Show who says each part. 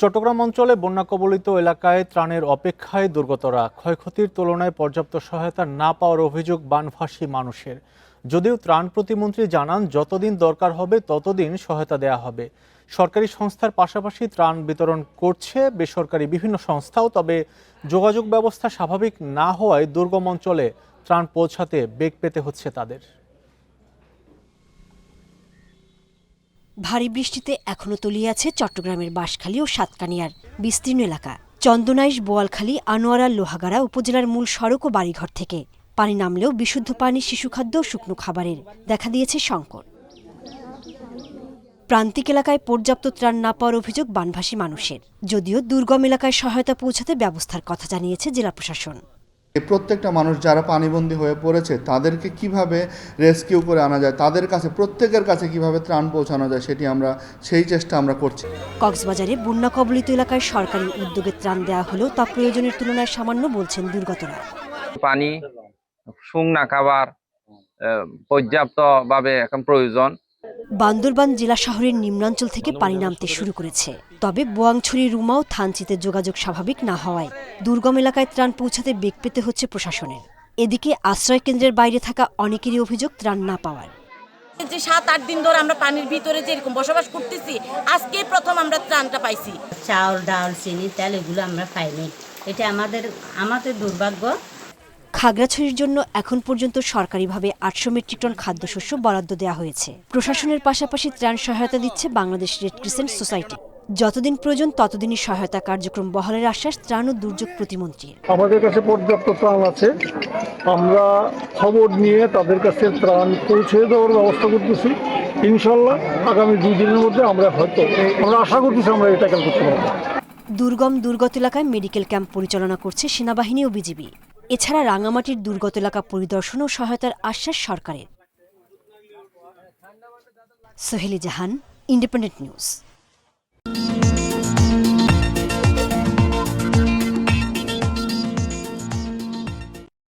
Speaker 1: চট্টগ্রাম অঞ্চলে বন্যা কবলিত এলাকায় ত্রাণের অপেক্ষায় দুর্গতরা ক্ষয়ক্ষতির তুলনায় পর্যাপ্ত সহায়তা না পাওয়ার অভিযোগ বানভাসী মানুষের। যদিও ত্রাণ প্রতিমন্ত্রী জানান যতদিন দরকার হবে ততদিন সহায়তা দেয়া হবে। সরকারি সংস্থার পাশাপাশি ত্রাণ বিতরণ করছে বেসরকারি বিভিন্ন সংস্থাও, তবে যোগাযোগ ব্যবস্থা স্বাভাবিক না হওয়ায় দুর্গম অঞ্চলে ত্রাণ পৌঁছাতে বেগ পেতে হচ্ছে তাদের।
Speaker 2: ভারী বৃষ্টিতে এখনো তলিয়ে আছে চট্টগ্রামের বাঁশখালী ও সাতকানিয়ার বিস্তীর্ণ এলাকা। চন্দনাইশ, বোয়ালখালী, আনোয়ারা, লোহাগাড়া উপজেলার মূল সড়ক ও বাড়িঘর থেকে পানি নামলেও বিশুদ্ধ পানি, শিশুখাদ্য ও শুকনো খাবারের দেখা দিয়েছে সংকট। প্রান্তিক এলাকায় পর্যাপ্ত ত্রাণ না পাওয়ার অভিযোগ বানভাসী মানুষের। যদিও দুর্গম এলাকায় সহায়তা পৌঁছাতে ব্যবস্থার কথা জানিয়েছে জেলা প্রশাসন।
Speaker 3: প্রত্যেকটা মানুষ যারা পানিবন্দী হয়ে পড়েছে তাদেরকে কিভাবে রেস্কিউ করে আনা যায়, তাদের কাছে প্রত্যেকের কাছে কিভাবে ত্রাণ পৌঁছানো যায় সেই চেষ্টা আমরা করছি।
Speaker 2: কক্সবাজারে বন্যা কবলিত এলাকায় সরকারি উদ্যোগে ত্রাণ দেওয়া হলেও তা প্রয়োজনের তুলনায় সামান্য বলছেন দুর্গতরা।
Speaker 4: পানি, শুকনা খাবার পর্যাপ্তভাবে এখন প্রয়োজন।
Speaker 2: বান্দরবান জেলা শহরের নিম্নাঞ্চল থেকে পানি নামতে শুরু করেছে, তবে বোয়াংছড়ি, রুমা ও থানচিতে যোগাযোগ স্বাভাবিক না হওয়ায় দুর্গম এলাকায় ত্রাণ পৌঁছাতে বেগ পেতে হচ্ছে প্রশাসনের। এদিকে আশ্রয় কেন্দ্রের বাইরে থাকা অনেকেরই অভিযোগ ত্রাণ না পাওয়ার।
Speaker 5: যে ৭-৮ দিন ধরে আমরা পানির ভিতরে যেরকম বসবাস করতেছি, আজকে প্রথম আমরা ত্রাণটা পাইছি।
Speaker 6: চাউল, ডাল, চিনি, তেল এগুলো আমরা পাইনি, এটা আমাদের দুর্ভাগ্য।
Speaker 2: খাগড়াছড়ির জন্য এখন পর্যন্ত সরকারিভাবে ৮০০ মেট্রিক টন খাদ্যশস্য বরাদ্দ দেওয়া হয়েছে। প্রশাসনের পাশাপাশি ত্রাণ সহায়তা দিচ্ছে বাংলাদেশ রেড ক্রিসেন্ট সোসাইটি। যতদিন প্রয়োজন ততদিনই সহায়তা কার্যক্রম বহালের আশ্বাস ত্রাণ ও দুর্যোগ প্রতিমন্ত্রীর।
Speaker 7: আমাদের কাছে পর্যাপ্ত ত্রাণ আছে, আমরা খবর নিয়ে তাদের কাছে ত্রাণ পৌঁছে দেওয়ার ব্যবস্থা করতেছি। ইনশাল্লাহ আগামী 2 দিনের মধ্যে আমরা আশা করতেছি আমরা এটা ট্যাকেল করতে পারবো।
Speaker 2: দুর্গম দুর্গত এলাকায় মেডিকেল ক্যাম্প পরিচালনা করছে সেনাবাহিনী ও বিজিবি। এছাড়া রাঙামাটির দুর্গত এলাকা পরিদর্শন ও সহায়তার আশ্বাস সরকারের। সোহেলি জাহান, ইন্ডিপেন্ডেন্ট নিউজ।